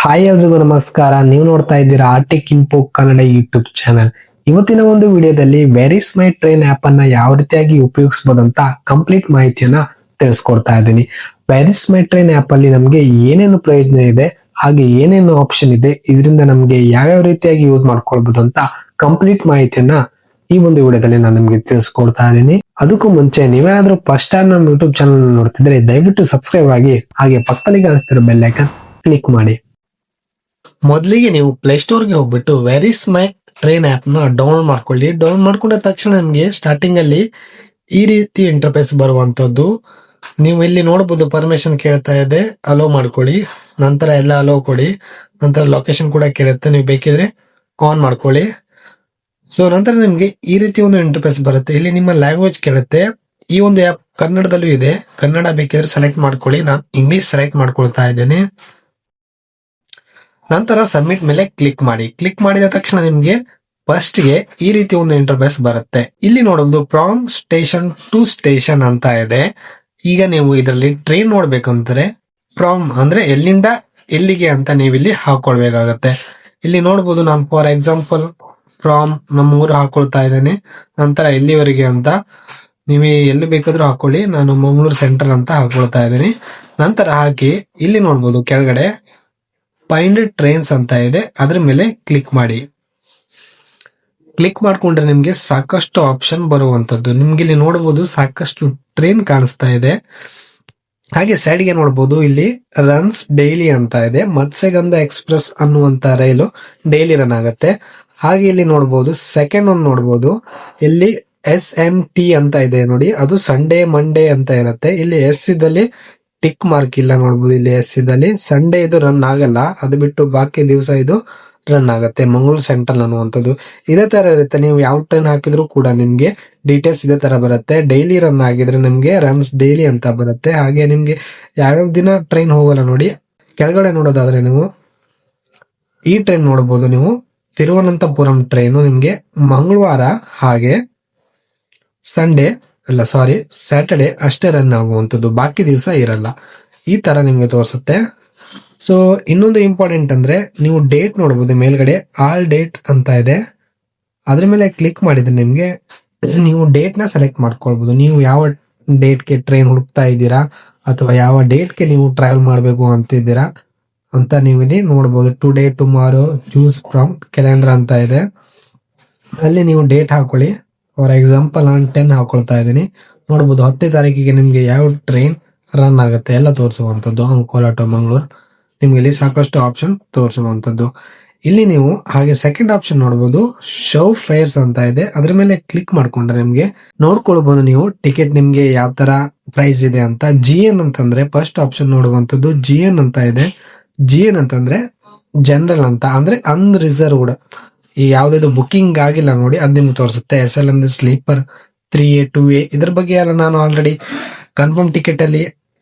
Hi ಎಲ್ರಿಗೂ ನಮಸ್ಕಾರ. ನೀವು ನೋಡ್ತಾ ಇದ್ದೀರಾ Arctic info Kannada YouTube channel. ಇವತ್ತಿನ ಒಂದು ವಿಡಿಯೋದಲ್ಲಿ where is my train app ಅನ್ನ ಯಾವ ರೀತಿಯಾಗಿ ಉಪಯೋಗಿಸಬಹುದಂತ ಕಂಪ್ಲೀಟ್ ಮಾಹಿತಿಯನ್ನ ತಿಳಿಸ್ಕೊಡ್ತಾ ಇದ್ದೀನಿ. Where is my train app ಅಲ್ಲಿ ನಮಗೆ ಏನೇನು ಪ್ರಯೋಜನ ಇದೆ, ಹಾಗೆ ಏನೇನು ಆಪ್ಷನ್ ಇದೆ, ಇದರಿಂದ ನಮಗೆ ಯಾವ್ಯಾವ ರೀತಿಯಾಗಿ ಯೂಸ್ ಮಾಡ್ಕೊಳ್ಬಹುದು ಅಂತ ಕಂಪ್ಲೀಟ್ ಮಾಹಿತಿಯನ್ನ ಈ ಒಂದು ವಿಡಿಯೋದಲ್ಲಿ ನಾನು ನಿಮಗೆ ತಿಳಿಸ್ಕೊಡ್ತಾ ಇದ್ದೀನಿ. ಅದಕ್ಕೂ ಮುಂಚೆ ನೀವೇನಾದ್ರೂ ಫಸ್ಟ್ ಟೈಮ್ ನಮ್ಮ ಯೂಟ್ಯೂಬ್ ಚಾನಲ್ ನೋಡ್ತಿದ್ರೆ ದಯವಿಟ್ಟು ಸಬ್ಸ್ಕ್ರೈಬ್ ಆಗಿ, ಹಾಗೆ ಪಕ್ಕದಲ್ಲಿ ಕಾಣಿಸ್ತಿರೋ ಬೆಲ್ ಐಕಾನ್ ಕ್ಲಿಕ್ ಮಾಡಿ. ಮೊದಲಿಗೆ ನೀವು ಪ್ಲೇಸ್ಟೋರ್ಗೆ ಹೋಗ್ಬಿಟ್ಟು where is my train app ನ ಡೌನ್ಲೋಡ್ ಮಾಡ್ಕೊಳ್ಳಿ. ಡೌನ್ಲೋಡ್ ಮಾಡ್ಕೊಂಡ ತಕ್ಷಣ ನಿಮಗೆ ಸ್ಟಾರ್ಟಿಂಗ್ ಅಲ್ಲಿ ಈ ರೀತಿ ಇಂಟರ್ಫೇಸ್ ಬರುವಂತದ್ದು. ನೀವು ಇಲ್ಲಿ ನೋಡಬಹುದು, ಪರ್ಮಿಷನ್ ಕೇಳ್ತಾ ಇದೆ, ಅಲೋ ಮಾಡ್ಕೊಳ್ಳಿ. ನಂತರ ಎಲ್ಲ ಅಲೋ ಕೊಡಿ. ನಂತರ ಲೊಕೇಶನ್ ಕೂಡ ಕೇಳುತ್ತೆ, ನೀವು ಬೇಕಿದ್ರೆ ಆನ್ ಮಾಡ್ಕೊಳ್ಳಿ. ಸೊ ನಂತರ ನಿಮ್ಗೆ ಈ ರೀತಿ ಒಂದು ಇಂಟರ್ಫೇಸ್ ಬರುತ್ತೆ. ಇಲ್ಲಿ ನಿಮ್ಮ ಲ್ಯಾಂಗ್ವೇಜ್ ಕೇಳುತ್ತೆ. ಈ ಒಂದು ಆಪ್ ಕನ್ನಡದಲ್ಲೂ ಇದೆ, ಕನ್ನಡ ಬೇಕಿದ್ರೆ ಸೆಲೆಕ್ಟ್ ಮಾಡ್ಕೊಳ್ಳಿ. ನಾನು ಇಂಗ್ಲಿಷ್ ಸೆಲೆಕ್ಟ್ ಮಾಡ್ಕೊಳ್ತಾ ಇದ್ದೇನೆ. ನಂತರ ಸಬ್ಮಿಟ್ ಮೇಲೆ ಕ್ಲಿಕ್ ಮಾಡಿ. ಕ್ಲಿಕ್ ಮಾಡಿದ ತಕ್ಷಣ ನಿಮ್ಗೆ ಫಸ್ಟ್ ಗೆ ಈ ರೀತಿ ಒಂದು ಇಂಟರ್ಫೇಸ್ ಬರುತ್ತೆ. ಇಲ್ಲಿ ನೋಡಬಹುದು ಫ್ರಾಮ್ ಸ್ಟೇಷನ್ ಟು ಸ್ಟೇಷನ್ ಅಂತ ಇದೆ. ಈಗ ನೀವು ಇದರಲ್ಲಿ ಟ್ರೈನ್ ನೋಡ್ಬೇಕಂದ್ರೆ ಫ್ರಾಮ್ ಅಂದ್ರೆ ಎಲ್ಲಿಂದ ಎಲ್ಲಿಗೆ ಅಂತ ನೀವು ಇಲ್ಲಿ ಹಾಕೊಳ್ಬೇಕಾಗತ್ತೆ. ಇಲ್ಲಿ ನೋಡಬಹುದು, ನಾನು ಫಾರ್ ಎಕ್ಸಾಂಪಲ್ ಫ್ರಾಮ್ ನಮ್ಮ ಊರು ಹಾಕೊಳ್ತಾ ಇದ್ದೇನೆ. ನಂತರ ಎಲ್ಲಿವರೆಗೆ ಅಂತ ನೀವು ಎಲ್ಲಿ ಬೇಕಾದ್ರೂ ಹಾಕೊಳ್ಳಿ. ನಾನು ಮಂಗಳೂರು ಸೆಂಟ್ರಲ್ ಅಂತ ಹಾಕೊಳ್ತಾ ಇದ್ದೀನಿ. ನಂತರ ಹಾಕಿ ಇಲ್ಲಿ ನೋಡಬಹುದು ಕೆಳಗಡೆ ಫೈಂಡ್ ಟ್ರೈನ್ಸ್ ಅಂತ ಇದೆ, ಅದ್ರ ಮೇಲೆ ಕ್ಲಿಕ್ ಮಾಡಿ. ಕ್ಲಿಕ್ ಮಾಡ್ಕೊಂಡ್ರೆ ನಿಮ್ಗೆ ಸಾಕಷ್ಟು ಆಪ್ಷನ್ ಬರುವಂತದ್ದು. ನಿಮ್ಗೆ ಇಲ್ಲಿ ನೋಡಬಹುದು ಸಾಕಷ್ಟು ಟ್ರೈನ್ ಕಾಣಿಸ್ತಾ ಇದೆ. ಹಾಗೆ ಸೈಡ್ ಗೆ ನೋಡಬಹುದು ಇಲ್ಲಿ ರನ್ಸ್ ಡೈಲಿ ಅಂತ ಇದೆ. ಮತ್ಸ್ಯಗಂಧ ಎಕ್ಸ್ಪ್ರೆಸ್ ಅನ್ನುವಂತ ರೈಲು ಡೈಲಿ ರನ್ ಆಗುತ್ತೆ. ಹಾಗೆ ಇಲ್ಲಿ ನೋಡಬಹುದು ಸೆಕೆಂಡ್ ಒಂದು ನೋಡಬಹುದು, ಇಲ್ಲಿ SMT ಅಂತ ಇದೆ ನೋಡಿ, ಅದು ಸಂಡೇ ಮಂಡೇ ಅಂತ ಇರುತ್ತೆ. ಇಲ್ಲಿ ಎಸ್ ಇದ್ದಲ್ಲಿ ಟಿಕ್ ಮಾರ್ಕ್ ಇಲ್ಲ ನೋಡಬಹುದು. ಇಲ್ಲಿ ಎಸ್ ಇದ್ದಲ್ಲಿ ಸಂಡೇ ಇದು ರನ್ ಆಗಲ್ಲ, ಅದು ಬಿಟ್ಟು ಬಾಕಿ ದಿವಸ ಇದು ರನ್ ಆಗುತ್ತೆ. ಮಂಗಳೂರು ಸೆಂಟ್ರಲ್ ಅನ್ನುವಂಥದ್ದು ಇದೇ ತರ ಇರುತ್ತೆ. ನೀವು ಯಾವ ಟ್ರೈನ್ ಹಾಕಿದ್ರು ಕೂಡ ನಿಮ್ಗೆ ಡೀಟೇಲ್ಸ್ ಇದೇ ತರ ಬರುತ್ತೆ. ಡೈಲಿ ರನ್ ಆಗಿದ್ರೆ ನಿಮ್ಗೆ ರನ್ಸ್ ಡೈಲಿ ಅಂತ ಬರುತ್ತೆ. ಹಾಗೆ ನಿಮ್ಗೆ ಯಾವ್ಯಾವ ದಿನ ಟ್ರೈನ್ ಹೋಗಲ್ಲ ನೋಡಿ, ಕೆಳಗಡೆ ನೋಡೋದಾದ್ರೆ ನೀವು ಈ ಟ್ರೈನ್ ನೋಡಬಹುದು. ನೀವು ತಿರುವನಂತಪುರಂ ಟ್ರೈನು ನಿಮ್ಗೆ ಮಂಗಳವಾರ ಹಾಗೆ ಸಂಡೇ ಅಲ್ಲ ಸಾರಿ ಸ್ಯಾಟರ್ಡೆ ಅಷ್ಟೇ ರನ್ ಆಗುವಂಥದ್ದು, ಬಾಕಿ ದಿವಸ ಇರಲ್ಲ. ಈ ತರ ನಿಮ್ಗೆ ತೋರಿಸುತ್ತೆ. ಸೊ ಇನ್ನೊಂದು ಇಂಪಾರ್ಟೆಂಟ್ ಅಂದ್ರೆ ನೀವು ಡೇಟ್ ನೋಡಬಹುದು. ಮೇಲ್ಗಡೆ ಆಲ್ ಡೇಟ್ ಅಂತ ಇದೆ, ಅದ್ರ ಮೇಲೆ ಕ್ಲಿಕ್ ಮಾಡಿದ್ರೆ ನಿಮ್ಗೆ ನೀವು ಡೇಟ್ ನ ಸೆಲೆಕ್ಟ್ ಮಾಡ್ಕೊಳ್ಬಹುದು. ನೀವು ಯಾವ ಡೇಟ್ಗೆ ಟ್ರೈನ್ ಹುಡುಕ್ತಾ ಇದ್ದೀರಾ ಅಥವಾ ಯಾವ ಡೇಟ್ಗೆ ನೀವು ಟ್ರಾವೆಲ್ ಮಾಡಬೇಕು ಅಂತಿದ್ದೀರಾ ಅಂತ ನೀವು ಇಲ್ಲಿ ನೋಡಬಹುದು. Today, tomorrow, choose from calendar ಅಂತ ಇದೆ. ಅಲ್ಲಿ ನೀವು ಡೇಟ್ ಹಾಕೊಳ್ಳಿ. ಫಾರ್ ಎಕ್ಸಾಂಪಲ್ ನಾನು 10 ಹಾಕೊಳ್ತಾ ಇದ್ದೀನಿ. ನೋಡಬಹುದು 10ನೇ ತಾರೀಕಿಗೆ ನಿಮ್ಗೆ ಯಾವ ಟ್ರೈನ್ ರನ್ ಆಗುತ್ತೆ ಎಲ್ಲ ತೋರಿಸುವಂತದ್ದು. ಅಂಕೋಲಾ ಟು ಮಂಗಳೂರು ನಿಮ್ಗೆ ಇಲ್ಲಿ ಸಾಕಷ್ಟು ಆಪ್ಷನ್ ತೋರಿಸುವಂತದ್ದು. ಇಲ್ಲಿ ನೀವು ಹಾಗೆ ಸೆಕೆಂಡ್ ಆಪ್ಷನ್ ನೋಡಬಹುದು, ಶೋ ಫೇರ್ಸ್ ಅಂತ ಇದೆ. ಅದ್ರ ಮೇಲೆ ಕ್ಲಿಕ್ ಮಾಡ್ಕೊಂಡ್ರೆ ನಿಮ್ಗೆ ನೋಡ್ಕೊಳ್ಬಹುದು ನೀವು ಟಿಕೆಟ್ ನಿಮ್ಗೆ ಯಾವ ತರ ಪ್ರೈಸ್ ಇದೆ ಅಂತ. GN ಅಂತಂದ್ರೆ ಫಸ್ಟ್ ಆಪ್ಷನ್ ನೋಡುವಂತದ್ದು GN ಅಂತ ಇದೆ. GN ಅಂತಂದ್ರೆ ಜನರಲ್ ಅಂತ, ಅಂದ್ರೆ ಅನ್ರಿಸರ್ವ್ಡ್, ಈ ಯಾವ್ದು ಬುಕಿಂಗ್ ಆಗಿಲ್ಲ ನೋಡಿ ಅದ್ ನಿಮ್ಗೆ ತೋರಿಸುತ್ತೆ. SL ಅಂದ್ರೆ ಸ್ಲೀಪರ್, 3A 2A ಇದ್ರ ಬಗ್ಗೆ ಎಲ್ಲ ನಾನು ಆಲ್ರೆಡಿ ಕನ್ಫರ್ಮ್ ಟಿಕೆಟ್ ಅಲ್ಲಿ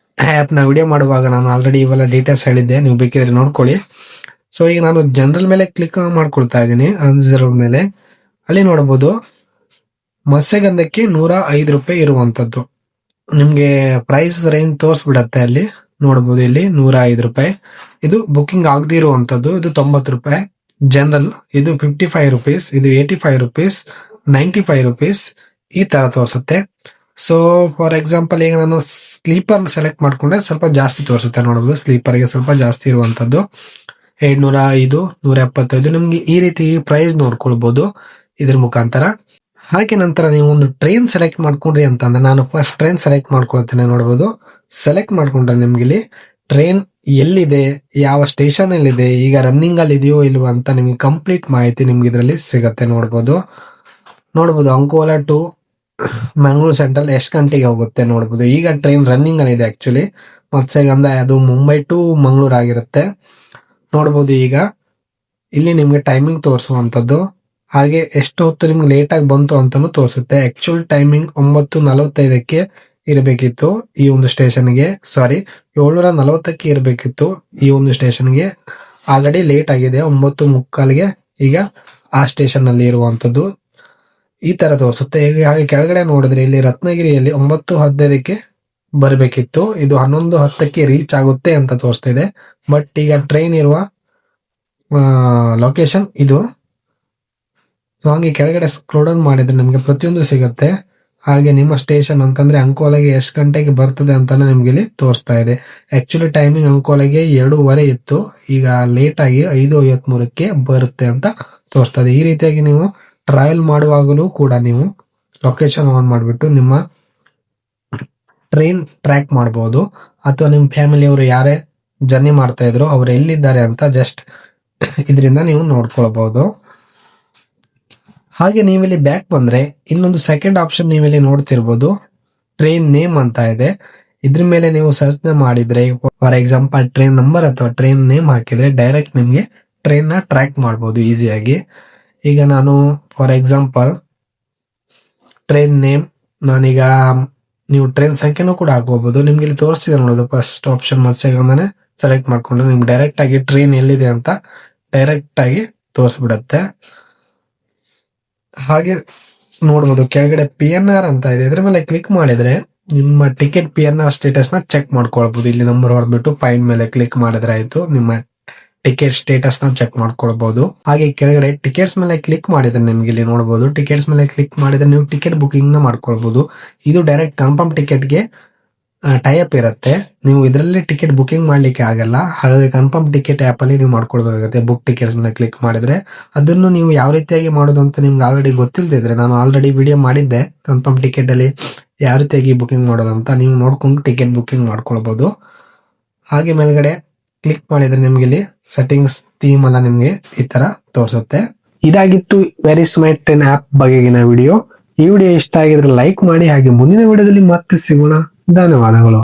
ಆಪ್ ನ ವಿಡಿಯೋ ಮಾಡುವಾಗ ನಾನು ಆಲ್ರೆಡಿ ಇವೆಲ್ಲ ಡೀಟೇಲ್ಸ್ ಹೇಳಿದ್ದೆ, ನೀವು ಬೇಕಿದ್ರೆ ನೋಡ್ಕೊಳ್ಳಿ. ಸೊ ಈಗ ನಾನು ಜನರಲ್ ಮೇಲೆ ಕ್ಲಿಕ್ ಮಾಡ್ಕೊಳ್ತಾ ಇದ್ದೀನಿ, ಅನ್ರಿಸರ್ವ್ಡ್ ಮೇಲೆ. ಅಲ್ಲಿ ನೋಡಬಹುದು ಮತ್ಸ್ಯಗಂಧಕ್ಕೆ 105 ರೂಪಾಯಿ ಇರುವಂತದ್ದು. ನಿಮ್ಗೆ ಪ್ರೈಸ್ ರೇಂಜ್ ತೋರಿಸ್ಬಿಡತ್ತೆ. ಅಲ್ಲಿ ನೋಡಬಹುದು ಇಲ್ಲಿ 105 ರೂಪಾಯಿ. ಇದು ಬುಕಿಂಗ್ ಆಗದಿ ಇರುವಂತದ್ದು, ಇದು 90 ರೂಪಾಯಿ. ಜನರಲ್ ಇದು 55 ರೂಪೀಸ್, ಇದು 85 ರೂಪೀಸ್, 95 ರೂಪೀಸ್ ಈ ತರ ತೋರಿಸುತ್ತೆ. ಸೊ ಫಾರ್ ಎಕ್ಸಾಂಪಲ್ ಈಗ ನಾನು ಸ್ಲೀಪರ್ ಸೆಲೆಕ್ಟ್ ಮಾಡ್ಕೊಂಡ್ರೆ ಸ್ವಲ್ಪ ಜಾಸ್ತಿ ತೋರಿಸುತ್ತೆ. ನೋಡಬಹುದು ಸ್ಲೀಪರ್ಗೆ ಸ್ವಲ್ಪ ಜಾಸ್ತಿ ಇರುವಂತದ್ದು 705, 175. ನಿಮ್ಗೆ ಈ ರೀತಿ ಪ್ರೈಸ್ ನೋಡ್ಕೊಳ್ಬಹುದು ಇದ್ರ ಮುಖಾಂತರ. ಹಾಗೆ ನಂತರ ನೀವು ಒಂದು ಟ್ರೈನ್ ಸೆಲೆಕ್ಟ್ ಮಾಡ್ಕೊಂಡ್ರಿ ಅಂತಂದ್ರೆ, ನಾನು ಫಸ್ಟ್ ಟ್ರೈನ್ ಸೆಲೆಕ್ಟ್ ಮಾಡ್ಕೊಳ್ತೇನೆ. ನೋಡಬಹುದು ಸೆಲೆಕ್ಟ್ ಮಾಡ್ಕೊಂಡ್ರೆ ನಿಮ್ಗೆ ಇಲ್ಲಿ ಟ್ರೈನ್ ಎಲ್ಲಿದೆ, ಯಾವ ಸ್ಟೇಷನ್ ಎಲ್ಲಿದೆ, ಈಗ ರನ್ನಿಂಗ್ ಅಲ್ಲಿ ಇದೆಯೋ ಇಲ್ವೋ ಅಂತ ನಿಮ್ಗೆ ಕಂಪ್ಲೀಟ್ ಮಾಹಿತಿ ನಿಮ್ಗೆ ಇದರಲ್ಲಿ ಸಿಗತ್ತೆ. ನೋಡಬಹುದು ಅಂಕೋಲಾ ಟು ಮಂಗಳೂರು ಸೆಂಟ್ರಲ್ ಎಷ್ಟು ಗಂಟೆಗೆ ಹೋಗುತ್ತೆ ನೋಡಬಹುದು. ಈಗ ಟ್ರೈನ್ ರನ್ನಿಂಗ್ ಅಲ್ಲಿ ಇದೆ ಆಕ್ಚುಲಿ. ಮತ್ಸ್ಯಗಂಧ ಅದು ಮುಂಬೈ ಟು ಮಂಗಳೂರು ಆಗಿರುತ್ತೆ. ನೋಡಬಹುದು ಈಗ ಇಲ್ಲಿ ನಿಮ್ಗೆ ಟೈಮಿಂಗ್ ತೋರಿಸುವಂತದ್ದು, ಹಾಗೆ ಎಷ್ಟು ಹೊತ್ತು ನಿಮ್ಗೆ ಲೇಟ್ ಆಗಿ ಬಂತು ಅಂತಾನು ತೋರಿಸುತ್ತೆ. ಆಕ್ಚುಲ್ ಟೈಮಿಂಗ್ 9:45ಕ್ಕೆ ಇರಬೇಕಿತ್ತು ಈ ಒಂದು ಸ್ಟೇಷನ್ಗೆ, ಸಾರಿ 7:40ಕ್ಕೆ ಇರಬೇಕಿತ್ತು ಈ ಒಂದು ಸ್ಟೇಷನ್ಗೆ. ಆಲ್ರೆಡಿ ಲೇಟ್ ಆಗಿದೆ, 9:45ಗೆ ಈಗ ಆ ಸ್ಟೇಷನ್ ಅಲ್ಲಿ ಇರುವಂತದ್ದು ಈ ತರ ತೋರಿಸುತ್ತೆ. ಹಾಗೆ ಕೆಳಗಡೆ ನೋಡಿದ್ರೆ ಇಲ್ಲಿ ರತ್ನಗಿರಿಯಲ್ಲಿ 9:15ಕ್ಕೆ ಬರಬೇಕಿತ್ತು, ಇದು 11:10ಕ್ಕೆ ರೀಚ್ ಆಗುತ್ತೆ ಅಂತ ತೋರಿಸ್ತಾ ಇದೆ. ಬಟ್ ಈಗ ಟ್ರೈನ್ ಇರುವ ಲೊಕೇಶನ್ ಇದು. ಸೊ ಹಂಗೆ ಕೆಳಗಡೆ ಸ್ಕ್ರೋಲ್ ಡೌನ್ ಮಾಡಿದ್ರೆ ನಿಮಗೆ ಪ್ರತಿಯೊಂದು ಸಿಗುತ್ತೆ. ಹಾಗೆ ನಿಮ್ಮ ಸ್ಟೇಷನ್ ಅಂತಂದ್ರೆ ಅಂಕೋಲಾಗೆ ಎಷ್ಟು ಗಂಟೆಗೆ ಬರ್ತದೆ ಅಂತಾನೆ ನಿಮ್ಗೆ ಇಲ್ಲಿ ತೋರಿಸ್ತಾ ಇದೆ. ಆಕ್ಚುಲಿ ಟೈಮಿಂಗ್ ಅಂಕೋಲಾಗೆ 2:15 ಇತ್ತು, ಈಗ ಲೇಟ್ ಆಗಿ 5:53ಕ್ಕೆ ಬರುತ್ತೆ ಅಂತ ತೋರಿಸ್ತಾ ಇದೆ. ಈ ರೀತಿಯಾಗಿ ನೀವು ಟ್ರಾವೆಲ್ ಮಾಡುವಾಗಲೂ ಕೂಡ ನೀವು ಲೊಕೇಶನ್ ಆನ್ ಮಾಡಿಬಿಟ್ಟು ನಿಮ್ಮ ಟ್ರೈನ್ ಟ್ರ್ಯಾಕ್ ಮಾಡಬಹುದು, ಅಥವಾ ನಿಮ್ಮ ಫ್ಯಾಮಿಲಿಯವರು ಯಾರೇ ಜರ್ನಿ ಮಾಡ್ತಾ ಇದ್ರು ಅವ್ರು ಎಲ್ಲಿದ್ದಾರೆ ಅಂತ ಜಸ್ಟ್ ಇದರಿಂದ ನೀವು ನೋಡ್ಕೊಳ್ಬಹುದು. ಹಾಗೆ ನೀವಿಲ್ಲಿ ಬ್ಯಾಕ್ ಬಂದ್ರೆ ಇನ್ನೊಂದು ಸೆಕೆಂಡ್ ಆಪ್ಷನ್ ನೀವಿಲ್ಲಿ ನೋಡ್ತಿರ್ಬೋದು, ಟ್ರೈನ್ ನೇಮ್ ಅಂತ ಇದೆ. ಇದ್ರ ಮೇಲೆ ನೀವು ಸರ್ಚ್ ಮಾಡಿದ್ರೆ, ಫಾರ್ ಎಕ್ಸಾಂಪಲ್ ಟ್ರೈನ್ ನಂಬರ್ ಅಥವಾ ಟ್ರೈನ್ ನೇಮ್ ಹಾಕಿದ್ರೆ ಡೈರೆಕ್ಟ್ ನಿಮ್ಗೆ ಟ್ರೈನ್ ನ ಟ್ರ್ಯಾಕ್ ಮಾಡಬಹುದು ಈಸಿಯಾಗಿ. ಈಗ ನಾನು ಫಾರ್ ಎಕ್ಸಾಂಪಲ್ ಟ್ರೈನ್ ನೇಮ್, ನಾನೀಗ ನೀವು ಟ್ರೈನ್ ಸಂಖ್ಯೆನೂ ಕೂಡ ಹಾಕೋಬಹುದು. ನಿಮ್ಗೆ ಇಲ್ಲಿ ತೋರಿಸ್ತಿದೆ ನೋಡೋದು, ಫಸ್ಟ್ ಆಪ್ಷನ್ ಮತ್ಸ್ಯಗಂಧನೇ ಸೆಲೆಕ್ಟ್ ಮಾಡ್ಕೊಂಡು ನಿಮ್ಗೆ ಡೈರೆಕ್ಟ್ ಆಗಿ ಟ್ರೈನ್ ಎಲ್ಲಿದೆ ಅಂತ ಡೈರೆಕ್ಟ್ ಆಗಿ ತೋರಿಸ್ಬಿಡತ್ತೆ. ಹಾಗೆ ನೋಡ್ಬೋದು ಕೆಳಗಡೆ PNR ಅಂತ ಇದೆ, ಇದ್ರ ಮೇಲೆ ಕ್ಲಿಕ್ ಮಾಡಿದ್ರೆ ನಿಮ್ಮ ಟಿಕೆಟ್ PNR ಸ್ಟೇಟಸ್ ನ ಚೆಕ್ ಮಾಡ್ಕೊಳ್ಬಹುದು. ಇಲ್ಲಿ ನಂಬರ್ ಹೊಡೆದ್ಬಿಟ್ಟು ಫೈಂಡ್ ಮೇಲೆ ಕ್ಲಿಕ್ ಮಾಡಿದ್ರೆ ಆಯ್ತು, ನಿಮ್ಮ ಟಿಕೆಟ್ ಸ್ಟೇಟಸ್ ನ ಚೆಕ್ ಮಾಡ್ಕೊಳ್ಬಹುದು. ಹಾಗೆ ಕೆಳಗಡೆ ಟಿಕೆಟ್ಸ್ ಮೇಲೆ ಕ್ಲಿಕ್ ಮಾಡಿದ್ರೆ ನಿಮ್ಗೆ ಇಲ್ಲಿ ನೋಡಬಹುದು, ಟಿಕೆಟ್ಸ್ ಮೇಲೆ ಕ್ಲಿಕ್ ಮಾಡಿದ್ರೆ ನೀವು ಟಿಕೆಟ್ ಬುಕಿಂಗ್ ನ ಮಾಡ್ಕೊಳ್ಬಹುದು. ಇದು ಡೈರೆಕ್ಟ್ ಕನ್ಫರ್ಮ್ ಟಿಕೆಟ್ಗೆ ಟೈಅಪ್ ಇರುತ್ತೆ. ನೀವು ಇದರಲ್ಲಿ ಟಿಕೆಟ್ ಬುಕಿಂಗ್ ಮಾಡ್ಲಿಕ್ಕೆ ಆಗಲ್ಲ, ಹಾಗಾಗಿ ಕನ್ಫರ್ಮ್ ಟಿಕೆಟ್ ಆಪ್ ಅಲ್ಲಿ ನೀವು ಮಾಡ್ಕೊಳ್ಬೇಕಾಗುತ್ತೆ. ಬುಕ್ ಟಿಕೆಟ್ಸ್ ಮೇಲೆ ಕ್ಲಿಕ್ ಮಾಡಿದ್ರೆ ಅದನ್ನು ನೀವು ಯಾವ ರೀತಿಯಾಗಿ ಮಾಡೋದು ಅಂತ ನಿಮ್ಗೆ ಆಲ್ರೆಡಿ ಗೊತ್ತಿಲ್ಲದಿದ್ರೆ ನಾನು ಆಲ್ರೆಡಿ ವಿಡಿಯೋ ಮಾಡಿದ್ದೆ ಕನ್ಫರ್ಮ್ ಟಿಕೆಟ್ ಅಲ್ಲಿ ಯಾವ ರೀತಿಯಾಗಿ ಬುಕಿಂಗ್ ಮಾಡೋದು ಅಂತ, ನೀವು ನೋಡ್ಕೊಂಡು ಟಿಕೆಟ್ ಬುಕಿಂಗ್ ಮಾಡ್ಕೊಳ್ಬಹುದು. ಹಾಗೆ ಮೇಲ್ಗಡೆ ಕ್ಲಿಕ್ ಮಾಡಿದ್ರೆ ನಿಮ್ಗೆ ಇಲ್ಲಿ ಸೆಟ್ಟಿಂಗ್ಸ್ ಥೀಮ್ ಎಲ್ಲ ನಿಮ್ಗೆ ಈ ತರ ತೋರಿಸುತ್ತೆ. ಇದಾಗಿತ್ತು ವೆರಿ ಸ್ಮಾರ್ಟ್ ಟ್ರೈನ್ ಆಪ್ ಬಗೆಗಿನ ವಿಡಿಯೋ. ಈ ವಿಡಿಯೋ ಇಷ್ಟ ಆಗಿದ್ರೆ ಲೈಕ್ ಮಾಡಿ, ಹಾಗೆ ಮುಂದಿನ ವಿಡಿಯೋದಲ್ಲಿ ಮತ್ತೆ ಸಿಗೋಣ. ಧನ್ಯವಾದಗಳು.